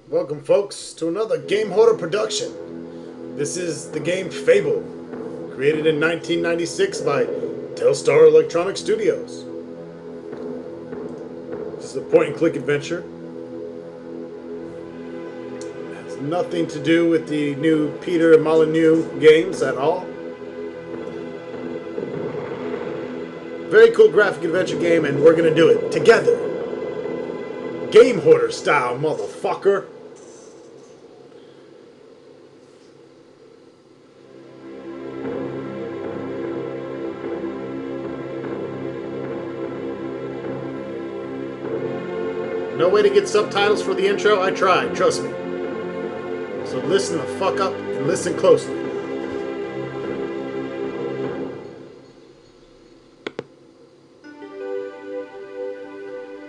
Welcome, folks, to another Game Hoarder production. This is the game Fable, created in 1996 by Telstar Electronic Studios. This is a point-and-click adventure. It has nothing to do with the new Peter Molyneux games at all. Very cool graphic adventure game, and we're gonna do it together. Game Hoarder style, motherfucker. No way to get subtitles for the intro? I tried, trust me. So listen the fuck up and listen closely.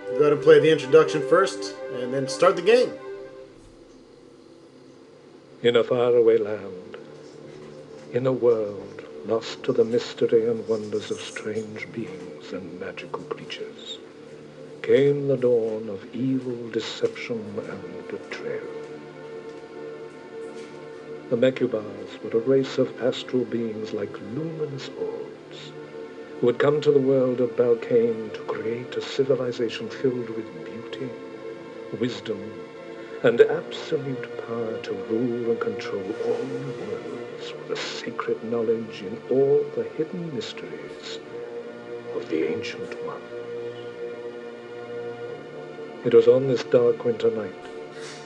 Go ahead and play the introduction first, and then start the game. In a faraway land, in a world lost to the mystery and wonders of strange beings and magical creatures, came the dawn of evil, deception, and betrayal. The Mecubars were a race of astral beings like luminous orbs, who had come to the world of Balkane to create a civilization filled with beauty, wisdom, and absolute power to rule and control all worlds with a secret knowledge in all the hidden mysteries of the Ancient One. It was on this dark winter night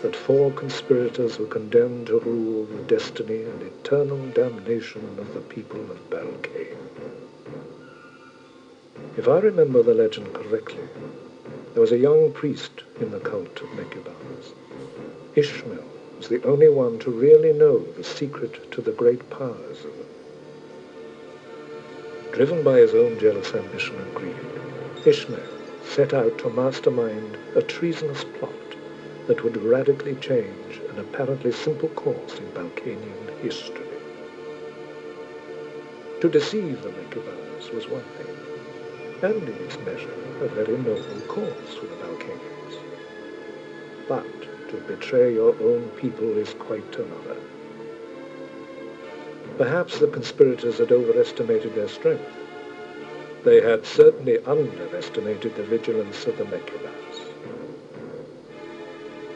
that 4 conspirators were condemned to rule the destiny and eternal damnation of the people of Balkane. If I remember the legend correctly, there was a young priest in the cult of Mecubars. Ishmael was the only one to really know the secret to the great powers of them. Driven by his own jealous ambition and greed, Ishmael set out to mastermind a treasonous plot that would radically change an apparently simple course in Balkanian history. To deceive the Mecubars was one thing, and in its measure a very noble cause for the Balkanians. But to betray your own people is quite another. Perhaps the conspirators had overestimated their strength. They had certainly underestimated the vigilance of the Mecubars.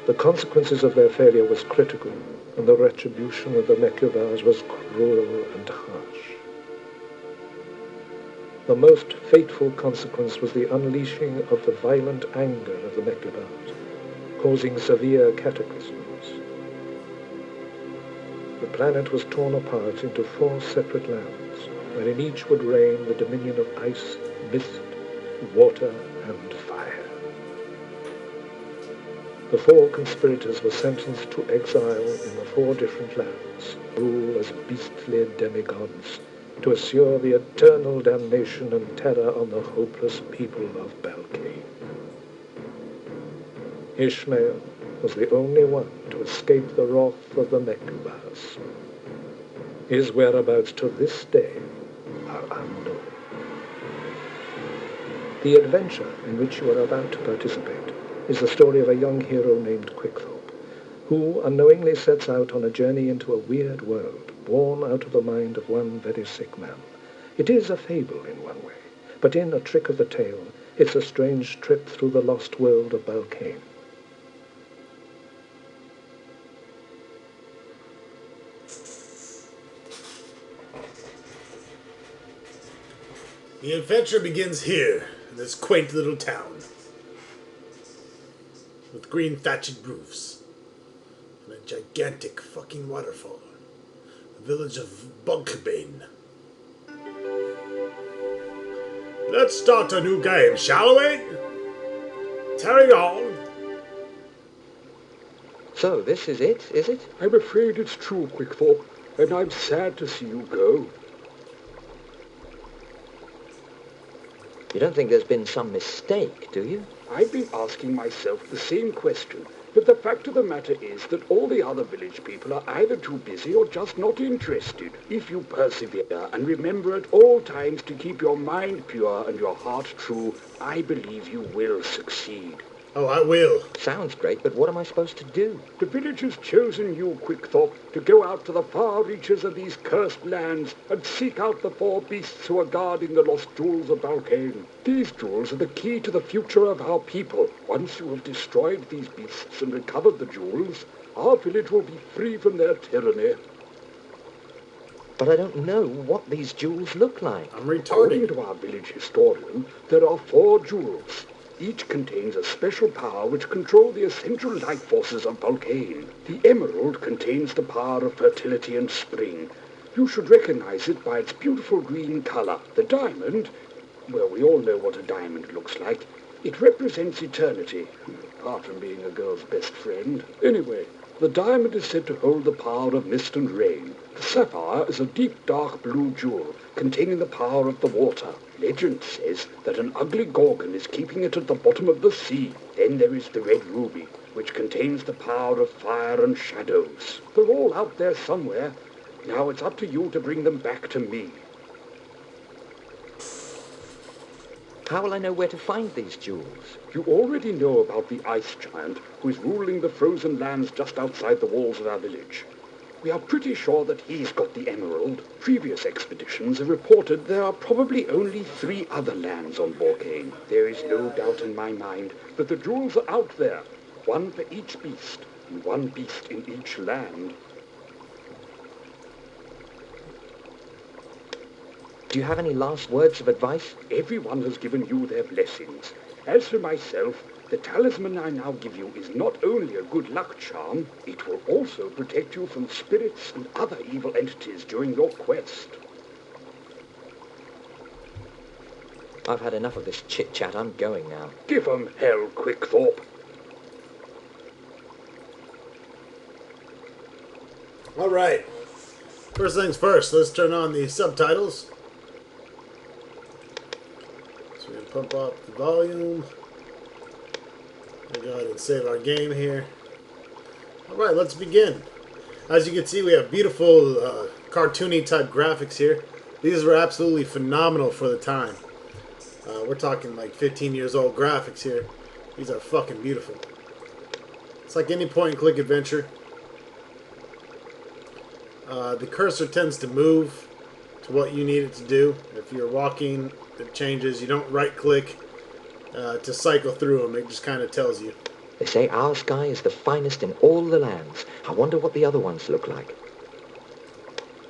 The consequences of their failure was critical, and the retribution of the Mecubars was cruel and harsh. The most fateful consequence was the unleashing of the violent anger of the Mecubars, causing severe cataclysms. The planet was torn apart into 4 separate lands, wherein each would reign the dominion of ice, mist, water, and fire. The 4 conspirators were sentenced to exile in the 4 different lands, rule as beastly demigods, to assure the eternal damnation and terror on the hopeless people of Balkane. Ishmael was the only one to escape the wrath of the Mecubars. His whereabouts to this day are unknown. The adventure in which you are about to participate is the story of a young hero named Quickthorpe, who unknowingly sets out on a journey into a weird world, born out of the mind of one very sick man. It is a fable in one way, but in A Trick of the Tail, it's a strange trip through the lost world of Balkane. The adventure begins here, in this quaint little town, with green thatched roofs, and a gigantic fucking waterfall. The village of Bunkbane. Let's start a new game, shall we? Carry on. So, this is it, is it? I'm afraid it's true, Quickthorpe, and I'm sad to see you go. You don't think there's been some mistake, do you? I've been asking myself the same question, but the fact of the matter is that all the other village people are either too busy or just not interested. If you persevere and remember at all times to keep your mind pure and your heart true, I believe you will succeed. Oh, I will. Sounds great, but what am I supposed to do? The village has chosen you, Quickthorpe, to go out to the far reaches of these cursed lands and seek out the four beasts who are guarding the lost jewels of Balkane. These jewels are the key to the future of our people. Once you have destroyed these beasts and recovered the jewels, our village will be free from their tyranny. But I don't know what these jewels look like. I'm According retarded. to our village historian, there are 4 jewels. Each contains a special power which controls the essential life forces of Vulcane. The emerald contains the power of fertility and spring. You should recognize it by its beautiful green color. The diamond, well, we all know what a diamond looks like. It represents eternity, apart from being a girl's best friend. Anyway, the diamond is said to hold the power of mist and rain. The sapphire is a deep dark blue jewel containing the power of the water. Legend says that an ugly gorgon is keeping it at the bottom of the sea. Then there is the red ruby, which contains the power of fire and shadows. They're all out there somewhere. Now it's up to you to bring them back to me. How will I know where to find these jewels? You already know about the ice giant who is ruling the frozen lands just outside the walls of our village. We are pretty sure that he's got the emerald. Previous expeditions have reported there are probably only 3 other lands on Balkane. There is no doubt in my mind that the jewels are out there, one for each beast, and one beast in each land. Do you have any last words of advice? Everyone has given you their blessings. As for myself, the talisman I now give you is not only a good luck charm, it will also protect you from spirits and other evil entities during your quest. I've had enough of this chit-chat. I'm going now. Give 'em hell, Quickthorpe. All right. First things first, let's turn on the subtitles. So we can pump up the volume. We'll go ahead and save our game here. All right, let's begin. As you can see, we have beautiful cartoony type graphics here. These were absolutely phenomenal for the time. We're talking like 15 years old graphics here. These are fucking beautiful. It's like any point and click adventure. The cursor tends to move to what you need it to do. If you're walking, it changes. You don't right click to cycle through them. It just kind of tells you. They say our sky is the finest in all the lands. I wonder what the other ones look like.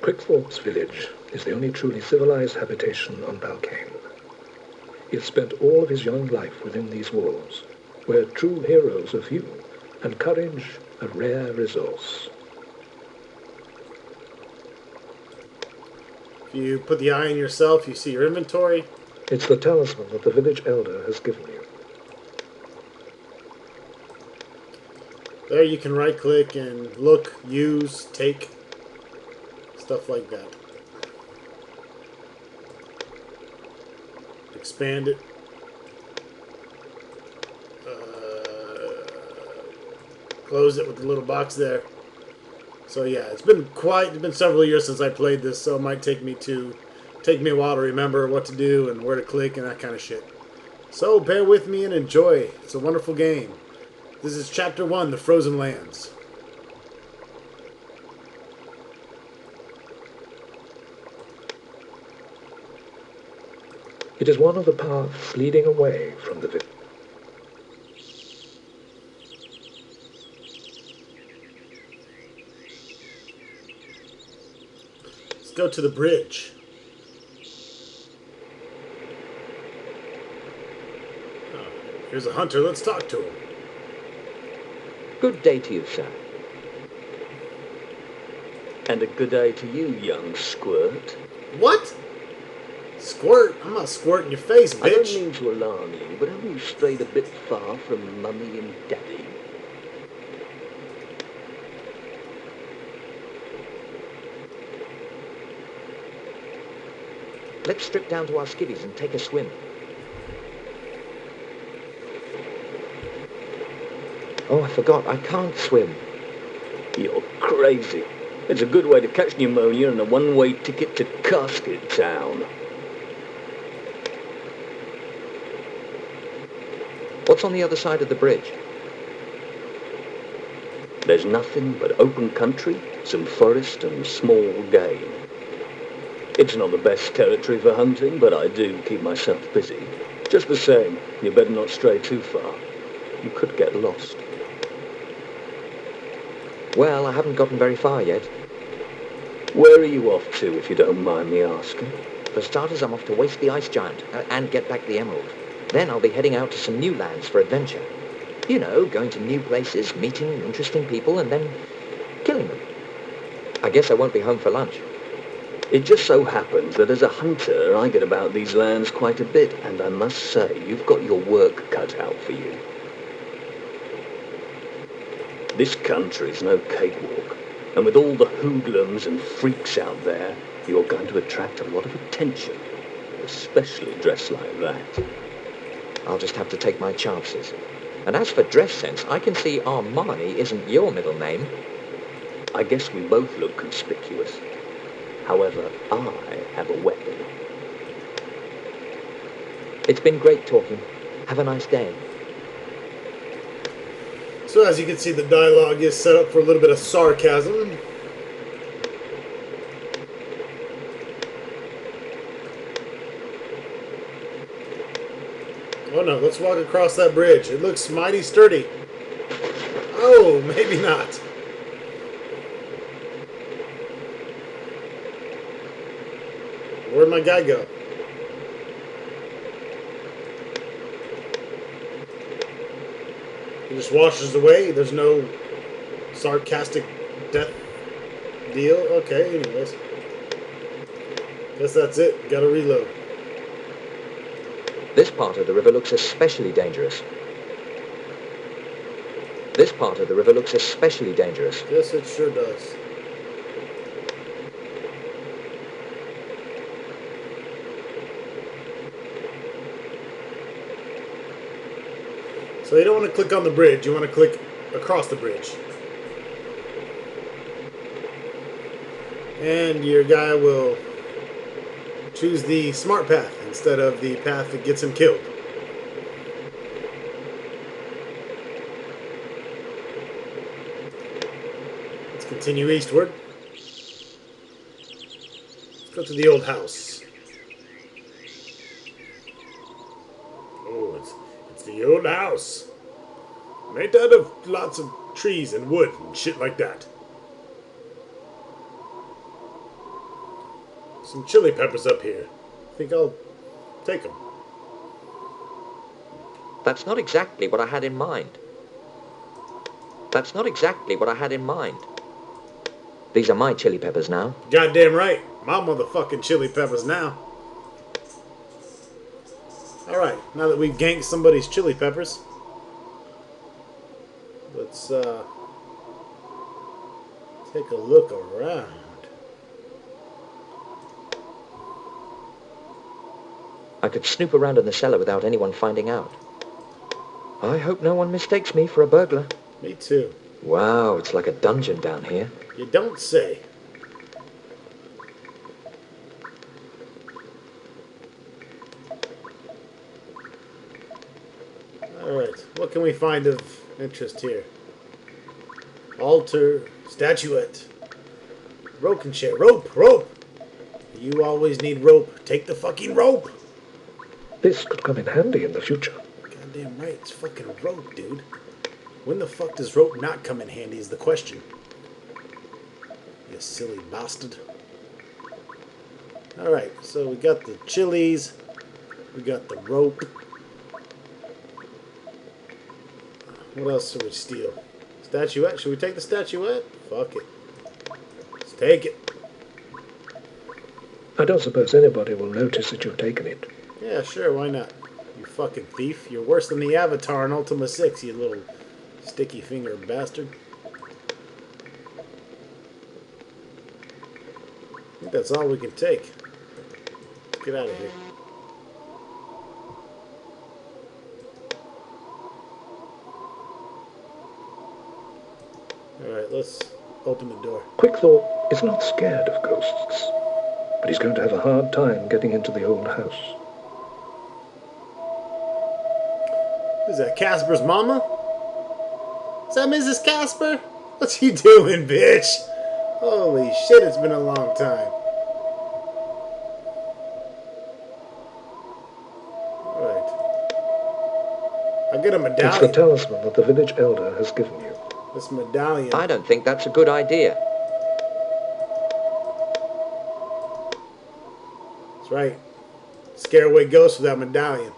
Quickthorpe's village is the only truly civilized habitation on Balkane. He has spent all of his young life within these walls, where true heroes are few, and courage a rare resource. If you put the eye on yourself, you see your inventory. It's the talisman that the village elder has given you. There you can right click and look, use, take, stuff like that. Expand it. Close it with the little box there. So yeah, it's been several years since I played this, so it might take me a while to remember what to do and where to click and that kind of shit. So bear with me and enjoy. It's a wonderful game. This is Chapter 1, The Frozen Lands. It is one of the paths leading away from the village. Let's go to the bridge. Oh, here's a hunter. Let's talk to him. Good day to you, sir. And a good day to you, young squirt. What? Squirt? I'm not squirting your face, I don't bitch. mean to alarm you, but have you strayed a bit far from Mummy and Daddy? Let's strip down to our skivvies and take a swim. Oh, I forgot. I can't swim. You're crazy. It's a good way to catch pneumonia and a one-way ticket to Casket Town. What's on the other side of the bridge? There's nothing but open country, some forest and small game. It's not the best territory for hunting, but I do keep myself busy. Just the same, you better not stray too far. You could get lost. Well, I haven't gotten very far yet. Where are you off to, if you don't mind me asking? For starters, I'm off to waste the ice giant and get back the emerald. Then I'll be heading out to some new lands for adventure. You know, going to new places, meeting interesting people, and then killing them. I guess I won't be home for lunch. It just so happens that as a hunter, I get about these lands quite a bit, and I must say, you've got your work cut out for you. This country's no cakewalk, and with all the hoodlums and freaks out there, you're going to attract a lot of attention, especially dressed like that. I'll just have to take my chances. And as for dress sense, I can see Armani isn't your middle name. I guess we both look conspicuous. However, I have a weapon. It's been great talking. Have a nice day. So as you can see, the dialogue is set up for a little bit of sarcasm. Oh no, let's walk across that bridge. It looks mighty sturdy. Oh, maybe not. Where'd my guy go? He just washes away. There's no sarcastic death deal. Okay, anyways. Guess that's it. Gotta reload. This part of the river looks especially dangerous. This part of the river looks especially dangerous. Yes, it sure does. So you don't want to click on the bridge, you want to click across the bridge. And your guy will choose the smart path instead of the path that gets him killed. Let's continue eastward. Let's go to the old house. Oh, it's the old house. Made out of lots of trees and wood and shit like that. Some chili peppers up here. I think I'll take them. That's not exactly what I had in mind. That's not exactly what I had in mind. These are my chili peppers now. Goddamn right. My motherfucking chili peppers now. Alright, now that we've ganked somebody's chili peppers, let's take a look around. I could snoop around in the cellar without anyone finding out. I hope no one mistakes me for a burglar. Me too. Wow, it's like a dungeon down here. You don't say. Alright, what can we find of interest here? Altar, statuette, broken chair, rope! You always need rope. Take the fucking rope! This could come in handy in the future. Goddamn right, it's fucking rope, dude. When the fuck does rope not come in handy is the question. You silly bastard. Alright, so we got the chilies. We got the rope. What else should we steal? Statuette? Should we take the statuette? Fuck it. Let's take it. I don't suppose anybody will notice that you've taken it. Yeah, sure, why not? You fucking thief. You're worse than the Avatar in Ultima 6, you little sticky finger bastard. I think that's all we can take. Let's get out of here. Alright, let's open the door. Quickthought is not scared of ghosts, but he's going to have a hard time getting into the old house. Who's that, Casper's mama? Is that Mrs. Casper? What's you doing, bitch? Holy shit, it's been a long time. Alright. I get a It's the medallion. talisman that the village elder has given you. This medallion. I don't think that's a good idea. That's right. Scare away ghosts with that medallion.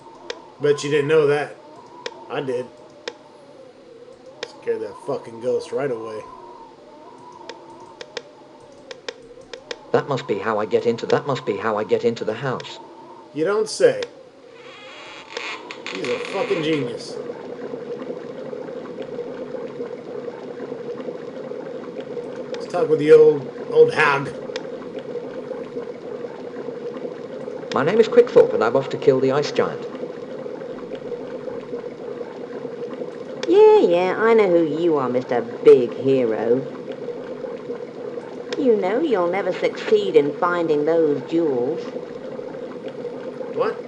Bet you didn't know that. I did. Scared that fucking ghost right away. That must be how I get into the house. You don't say. He's a fucking genius. Let's talk with the old hag. My name is Quickthorpe, and I'm off to kill the ice giant. Yeah, I know who you are, Mr. Big Hero. You know you'll never succeed in finding those jewels. What?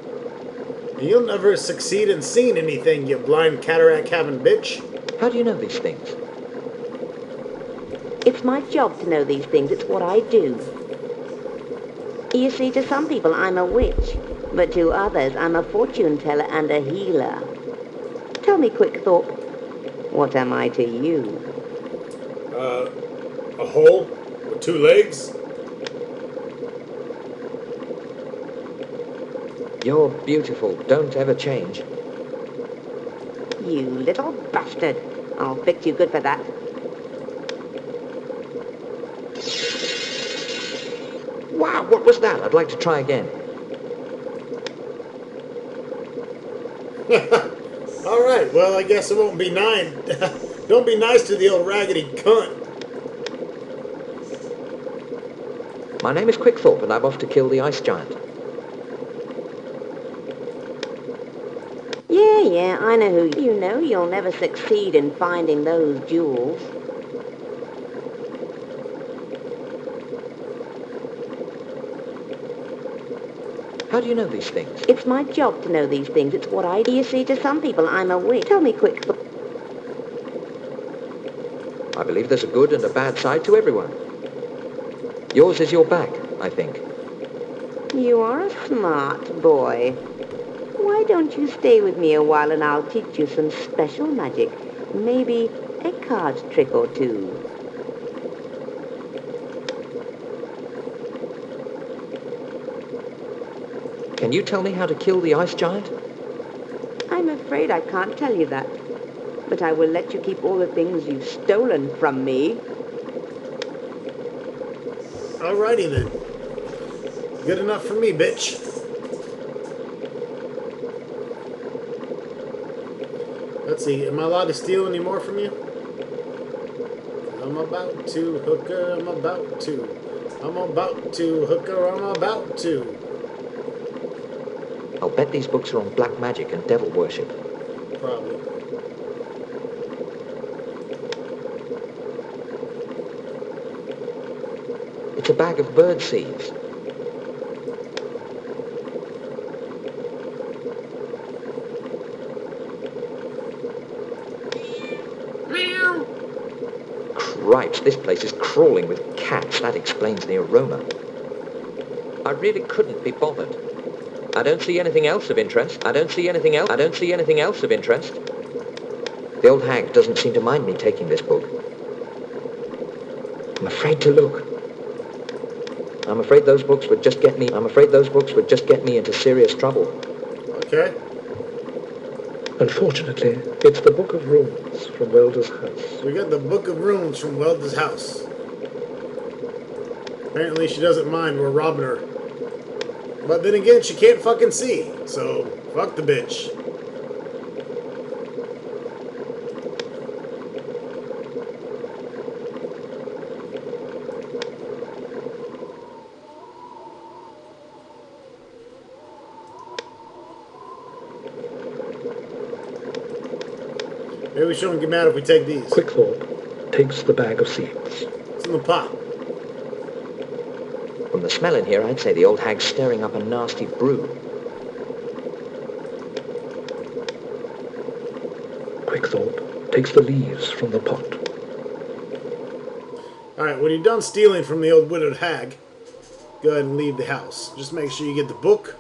You'll never succeed in seeing anything, you blind cataract-having bitch. How do you know these things? It's my job to know these things. It's what I do. You see, to some people I'm a witch, but to others I'm a fortune teller and a healer. Tell me, Quickthorpe, what am I to you? A hole with 2 legs? You're beautiful. Don't ever change. You little bastard. I'll fix you good for that. Wow, what was that? I'd like to try again. Alright, well, I guess it won't be 9. Don't be nice to the old raggedy cunt. My name is Quickthorpe, and I'm off to kill the ice giant. Yeah, I know who you know. You'll never succeed in finding those jewels. How do you know these things? It's my job to know these things. It's what I do. You see, to some people I'm a witch. Tell me, Quickthorpe. I believe there's a good and a bad side to everyone. Yours is your back, I think. You are a smart boy. Why don't you stay with me a while and I'll teach you some special magic. Maybe a card trick or two. Can you tell me how to kill the ice giant? I'm afraid I can't tell you that. But I will let you keep all the things you've stolen from me. Alrighty then. Good enough for me, bitch. Let's see, am I allowed to steal any more from you? I'm about to, hooker, I'm about to. I'm about to, hooker, I'm about to. I'll bet these books are on black magic and devil worship. Probably. It's a bag of bird seeds. Cripes, this place is crawling with cats. That explains the aroma. I really couldn't be bothered. I don't see anything else of interest. I don't see anything else of interest. The old hag doesn't seem to mind me taking this book. I'm afraid to look. I'm afraid those books would just get me into serious trouble. Okay. Unfortunately, it's the Book of Runes from Welder's house. We got the Book of Runes from Welda's house. Apparently she doesn't mind we're robbing her. But then again, she can't fucking see. So, fuck the bitch. Maybe we shouldn't get mad if we take these. Quickthorpe takes the bag of seeds. It's in the pot. From the smell in here, I'd say the old hag's stirring up a nasty brew. takes the leaves from the pot. Alright, when you're done stealing from the old widowed hag, go ahead and leave the house. Just make sure you get the book,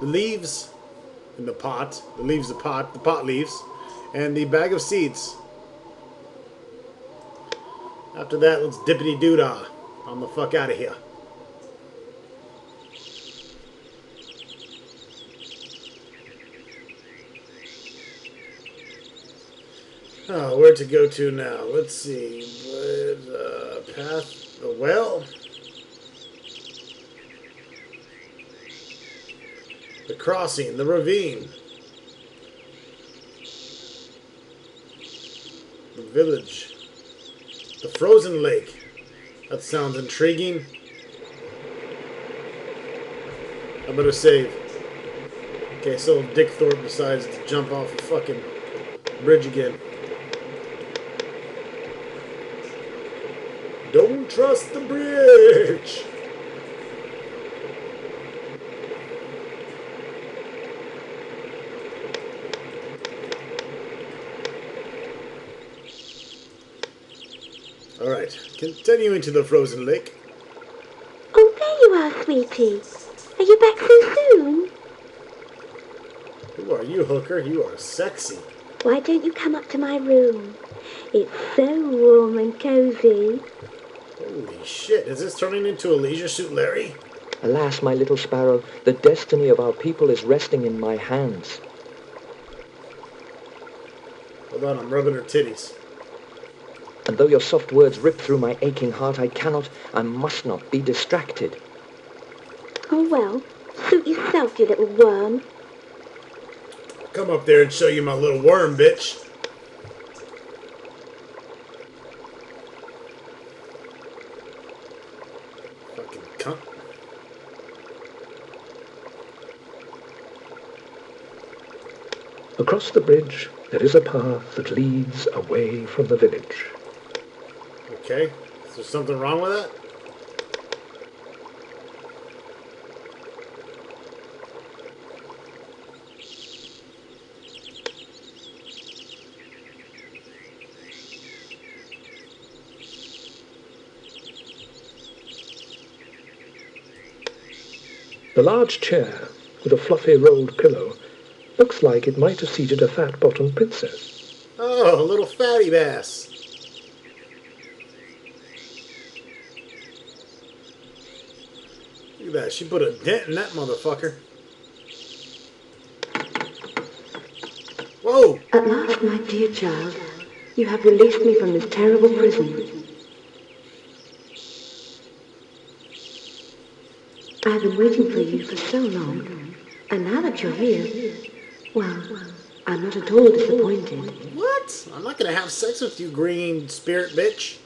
the leaves, in the pot, the pot leaves, and the bag of seeds. After that, let's dippity-doo-dah. I'm the fuck out of here. Oh, where to go to now? Let's see. Path, the well, the crossing, the ravine, the village, the frozen lake. That sounds intriguing. I better save. Okay, so Dick Thorpe decides to jump off a fucking bridge again. Don't trust the bridge! Alright, continuing to the frozen lake. Oh, there you are, sweetie. Are you back so soon? Who are you, hooker? You are sexy. Why don't you come up to my room? It's so warm and cozy. Holy shit, is this turning into a Leisure Suit Larry? Alas, my little sparrow, the destiny of our people is resting in my hands. Hold on, I'm rubbing her titties. And though your soft words rip through my aching heart, I must not be distracted. Oh, well, suit yourself, you little worm. Come up there and show you my little worm, bitch. Fucking cunt. Across the bridge, there is a path that leads away from the village. Okay, is there something wrong with that? The large chair, with a fluffy rolled pillow, looks like it might have seated a fat-bottomed princess. Oh, a little fatty bass. Look at that, she put a dent in that motherfucker. Whoa! At last, my dear child, you have released me from this terrible prison. I have been waiting for you for so long, and now that you're here, well, I'm not at all disappointed. What? I'm not gonna have sex with you, green spirit bitch.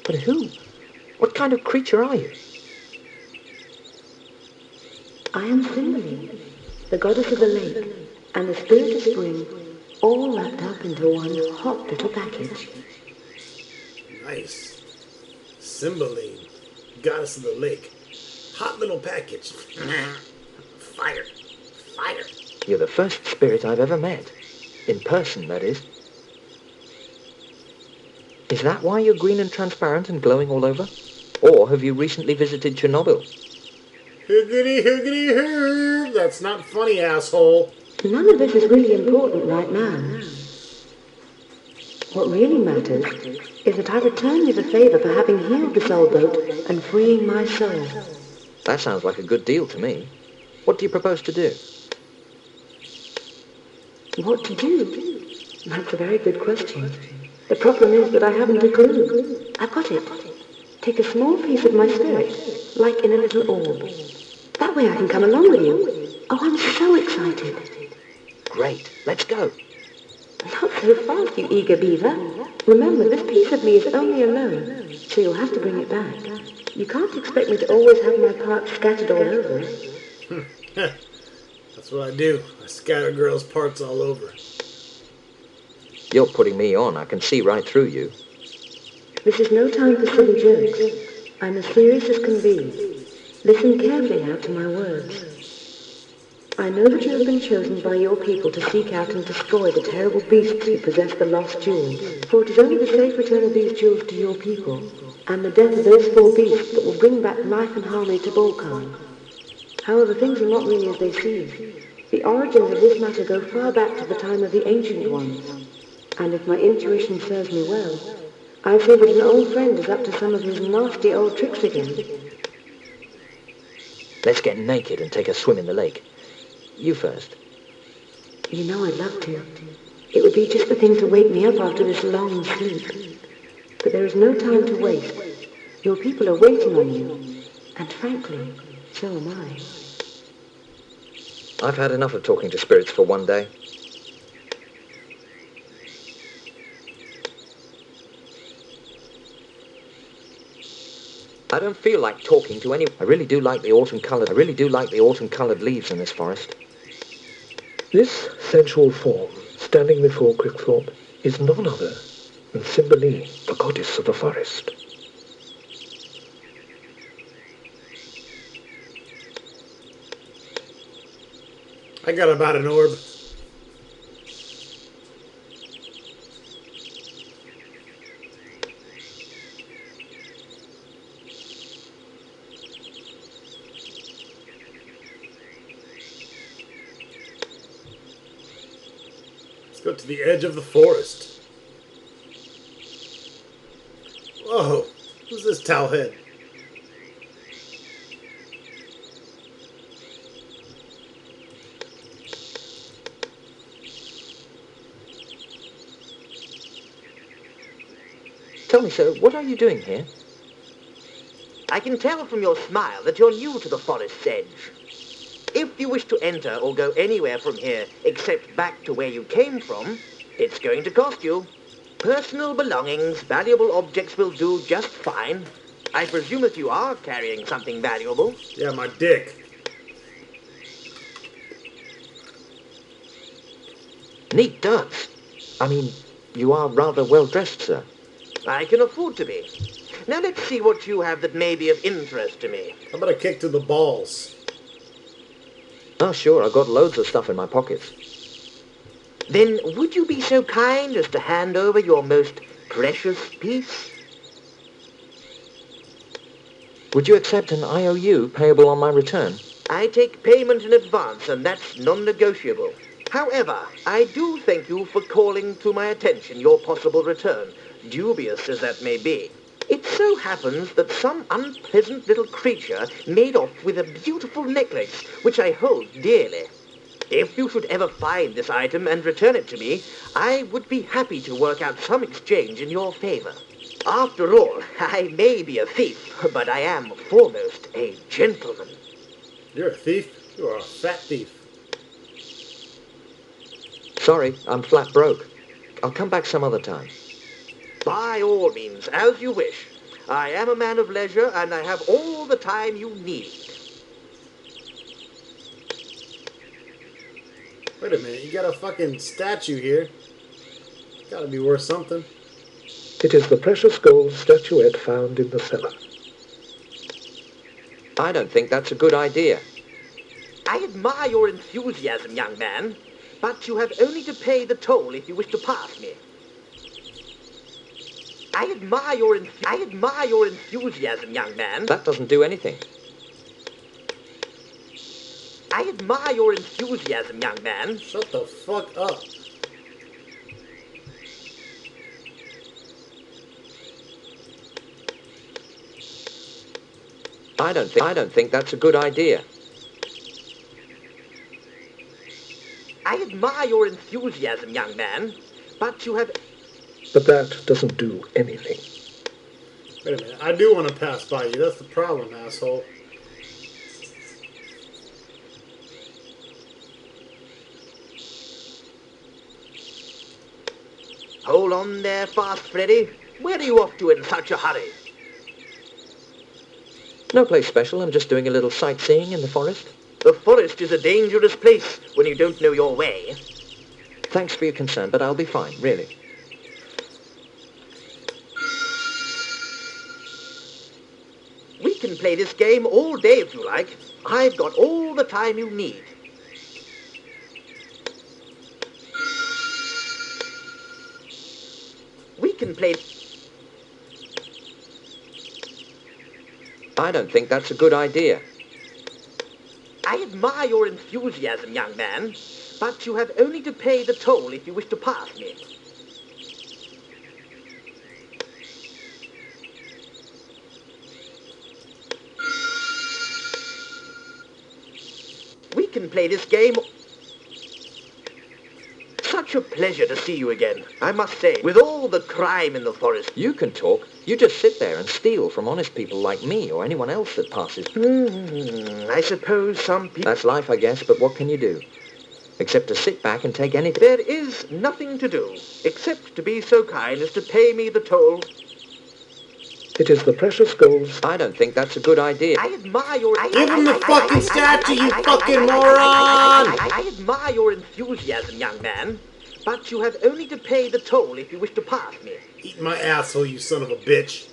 But who? What kind of creature are you? I am Cymele, the goddess of the lake, and the spirit of spring, all wrapped up into one hot little package. Nice. Cymbeline, goddess of the lake. Hot little package. Fire. Fire. You're the first spirit I've ever met. In person, that is. Is that why you're green and transparent and glowing all over? Or have you recently visited Chernobyl? Hoogity, hoogity, hoo. That's not funny, asshole. None of this is really important right now. What really matters is that I return you the favor for having healed this old boat and freeing my soul. That sounds like a good deal to me. What do you propose to do? What to do? That's a very good question. The problem is that I haven't a clue. I've got it. Take a small piece of my spirit, like in a little orb. That way I can come along with you. Oh, I'm so excited. Great, let's go. Not so fast, you eager beaver. Remember, this piece of me is only alone, so you'll have to bring it back. You can't expect me to always have my parts scattered all over. That's what I do. I scatter girls' parts all over. You're putting me on. I can see right through you. This is no time for silly jokes. I'm as serious as can be. Listen carefully now to my words. I know that you have been chosen by your people to seek out and destroy the terrible beasts who possess the lost jewels. For it is only the safe return of these jewels to your people, and the death of those four beasts that will bring back life and harmony to Balkan. However, things are not really as they seem. The origins of this matter go far back to the time of the Ancient Ones. And if my intuition serves me well, I fear that an old friend is up to some of his nasty old tricks again. Let's get naked and take a swim in the lake. You first. You know I'd love to. It would be just the thing to wake me up after this long sleep. But there is no time to waste. Your people are waiting on you. And frankly, so am I. I've had enough of talking to spirits for one day. I don't feel like talking to anyone. I really do like the autumn-coloured leaves in this forest. This sensual form, standing before Quickthorpe, is none other than Cymbeline, the goddess of the forest. I got about an orb. Let's go to the edge of the forest. Whoa, who's this towelhead? Tell me, sir, what are you doing here? I can tell from your smile that you're new to the forest's edge. If you wish to enter or go anywhere from here except back to where you came from, it's going to cost you. Personal belongings, valuable objects will do just fine. I presume that you are carrying something valuable. Yeah, my dick. Neat duds. I mean, you are rather well dressed, sir. I can afford to be. Now let's see what you have that may be of interest to me. How about a kick to the balls? Oh, sure, I've got loads of stuff in my pockets. Then would you be so kind as to hand over your most precious piece? Would you accept an IOU payable on my return? I take payment in advance, and that's non-negotiable. However, I do thank you for calling to my attention your possible return, dubious as that may be. It so happens that some unpleasant little creature made off with a beautiful necklace, which I hold dearly. If you should ever find this item and return it to me, I would be happy to work out some exchange in your favor. After all, I may be a thief, but I am foremost a gentleman. You're a thief? You are a fat thief. Sorry, I'm flat broke. I'll come back some other time. By all means, as you wish. I am a man of leisure, and I have all the time you need. Wait a minute, you got a fucking statue here. It's gotta be worth something. It is the precious gold statuette found in the cellar. I don't think that's a good idea. I admire your enthusiasm, young man, but you have only to pay the toll if you wish to pass me. I admire your enthusiasm, young man. That doesn't do anything. I admire your enthusiasm, young man. Shut the fuck up. I don't think that's a good idea. I admire your enthusiasm, young man, but you have... But that doesn't do anything. Wait a minute, I do want to pass by you. That's the problem, asshole. Hold on there fast, Freddy. Where are you off to in such a hurry? No place special, I'm just doing a little sightseeing in the forest. The forest is a dangerous place when you don't know your way. Thanks for your concern, but I'll be fine, really. We can play this game all day if you like. I've got all the time you need. play... I don't think that's a good idea. I admire your enthusiasm, young man, but you have only to pay the toll if you wish to pass me. We can play this game... Such a pleasure to see you again, I must say. With all the crime in the forest... You can talk. You just sit there and steal from honest people like me or anyone else that passes. I suppose some people... That's life, I guess, but what can you do? Except to sit back and take anything. There is nothing to do, except to be so kind as to pay me the toll. It is the precious goals. I don't think that's a good idea. I admire your... Give him the fucking statue, you fucking moron! I admire your enthusiasm, young man, but you have only to pay the toll if you wish to pass me. Eat my asshole, you son of a bitch.